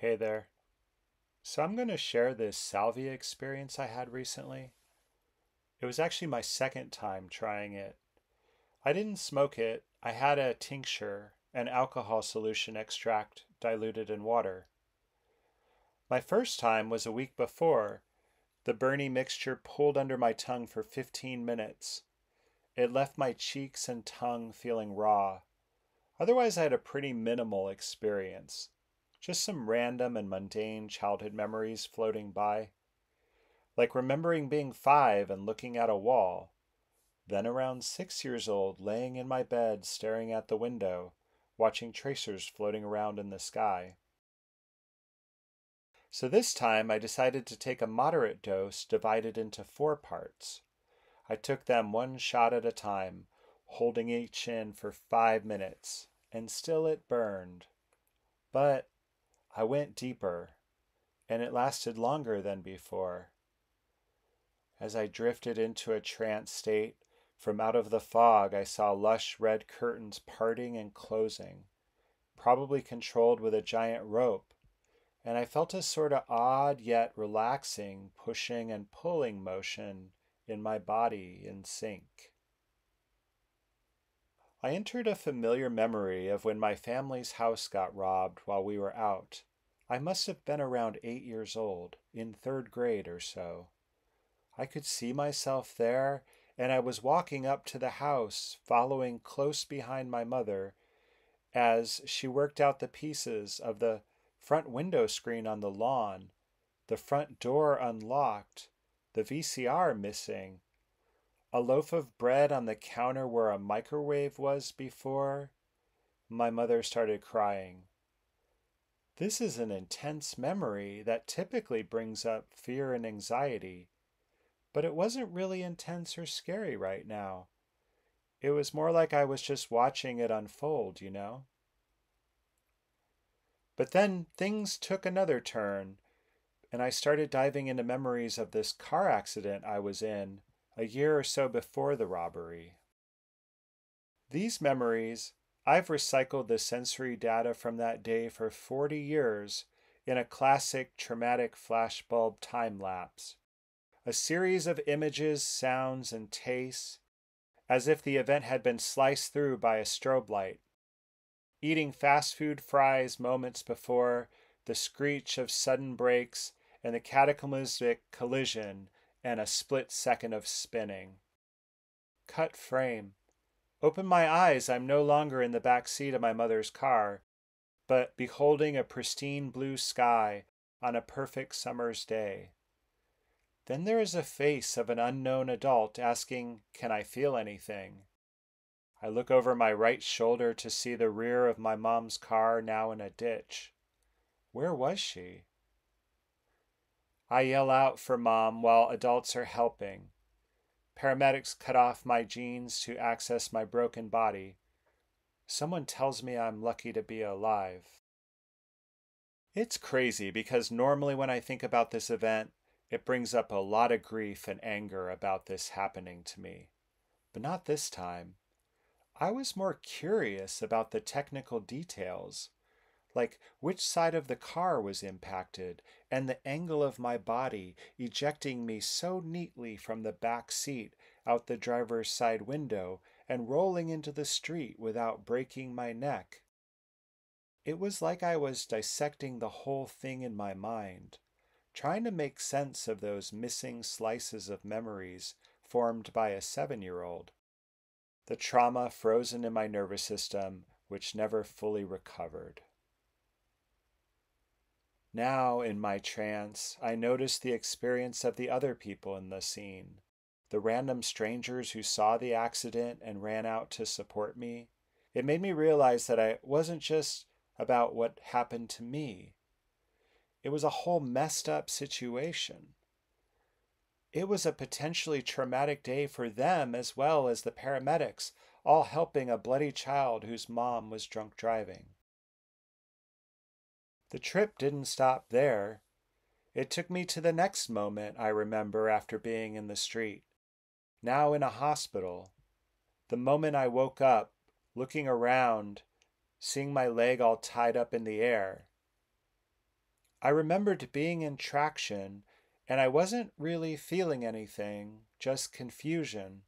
Hey there. So I'm going to share this salvia experience I had recently. It was actually my second time trying it. I didn't smoke it. I had a tincture, an alcohol solution extract diluted in water. My first time was a week before. The burny mixture pulled under my tongue for 15 minutes. It left my cheeks and tongue feeling raw. Otherwise, I had a pretty minimal experience. Just some random and mundane childhood memories floating by. Like remembering being 5 and looking at a wall. Then around 6 years old, laying in my bed staring at the window, watching tracers floating around in the sky. So this time I decided to take a moderate dose divided into 4 parts. I took them one shot at a time, holding each in for 5 minutes, and still it burned. But I went deeper, and it lasted longer than before. As I drifted into a trance state, from out of the fog I saw lush red curtains parting and closing, probably controlled with a giant rope, and I felt a sort of odd yet relaxing pushing and pulling motion in my body in sync. I entered a familiar memory of when my family's house got robbed while we were out. I must have been around 8 years old, in third grade or so. I could see myself there, and I was walking up to the house, following close behind my mother as she worked out the pieces of the front window screen on the lawn, the front door unlocked, the VCR missing, a loaf of bread on the counter where a microwave was before. My mother started crying. This is an intense memory that typically brings up fear and anxiety, but it wasn't really intense or scary right now. It was more like I was just watching it unfold. But then things took another turn, and I started diving into memories of this car accident I was in a year or so before the robbery. These memories, I've recycled the sensory data from that day for 40 years in a classic traumatic flashbulb time lapse. A series of images, sounds, and tastes, as if the event had been sliced through by a strobe light. Eating fast food fries moments before, the screech of sudden brakes, and the cataclysmic collision, and a split second of spinning. Cut frame. Open my eyes, I'm no longer in the back seat of my mother's car, but beholding a pristine blue sky on a perfect summer's day. Then there is a face of an unknown adult asking, "Can I feel anything?" I look over my right shoulder to see the rear of my mom's car now in a ditch. Where was she? I yell out for mom while adults are helping. Paramedics cut off my jeans to access my broken body. Someone tells me I'm lucky to be alive. It's crazy because normally when I think about this event, it brings up a lot of grief and anger about this happening to me. But not this time. I was more curious about the technical details, like which side of the car was impacted and the angle of my body ejecting me so neatly from the back seat out the driver's side window and rolling into the street without breaking my neck. It was like I was dissecting the whole thing in my mind, trying to make sense of those missing slices of memories formed by a 7-year-old. The trauma frozen in my nervous system, which never fully recovered. Now, in my trance, I noticed the experience of the other people in the scene, the random strangers who saw the accident and ran out to support me. It made me realize that I wasn't just about what happened to me. It was a whole messed up situation. It was a potentially traumatic day for them as well as the paramedics, all helping a bloody child whose mom was drunk driving. The trip didn't stop there. It took me to the next moment I remember after being in the street, now in a hospital. The moment I woke up, looking around, seeing my leg all tied up in the air. I remembered being in traction, and I wasn't really feeling anything, just confusion.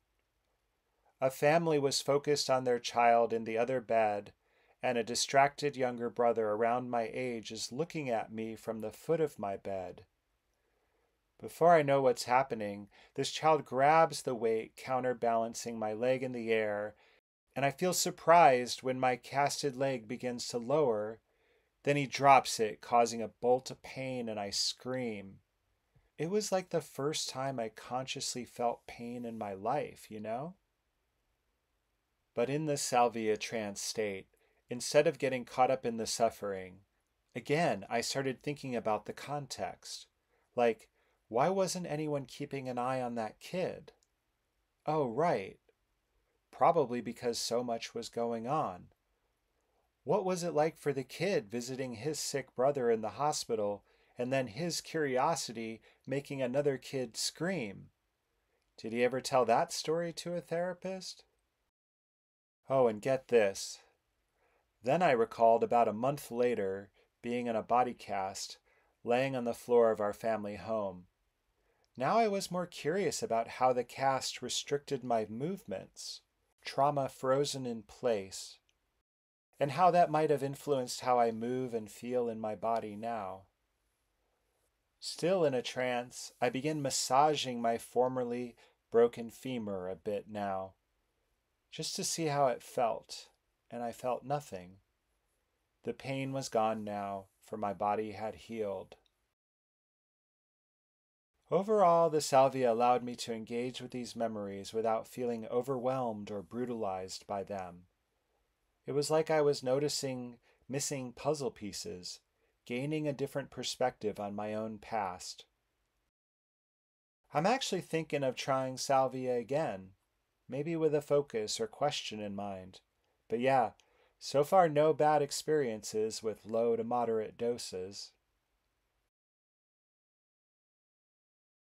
A family was focused on their child in the other bed, and a distracted younger brother around my age is looking at me from the foot of my bed. Before I know what's happening, this child grabs the weight, counterbalancing my leg in the air, and I feel surprised when my casted leg begins to lower. Then he drops it, causing a bolt of pain, and I scream. It was like the first time I consciously felt pain in my life, you know? But in the salvia trance state, instead of getting caught up in the suffering, again, I started thinking about the context. Like, why wasn't anyone keeping an eye on that kid? Oh, right. Probably because so much was going on. What was it like for the kid visiting his sick brother in the hospital and then his curiosity making another kid scream? Did he ever tell that story to a therapist? Oh, and get this. Then I recalled about a month later being in a body cast, laying on the floor of our family home. Now I was more curious about how the cast restricted my movements, trauma frozen in place, and how that might have influenced how I move and feel in my body now. Still in a trance, I begin massaging my formerly broken femur a bit now, just to see how it felt, and I felt nothing. The pain was gone now, for my body had healed. Overall, the salvia allowed me to engage with these memories without feeling overwhelmed or brutalized by them. It was like I was noticing missing puzzle pieces, gaining a different perspective on my own past. I'm actually thinking of trying salvia again, maybe with a focus or question in mind. But yeah, so far no bad experiences with low to moderate doses.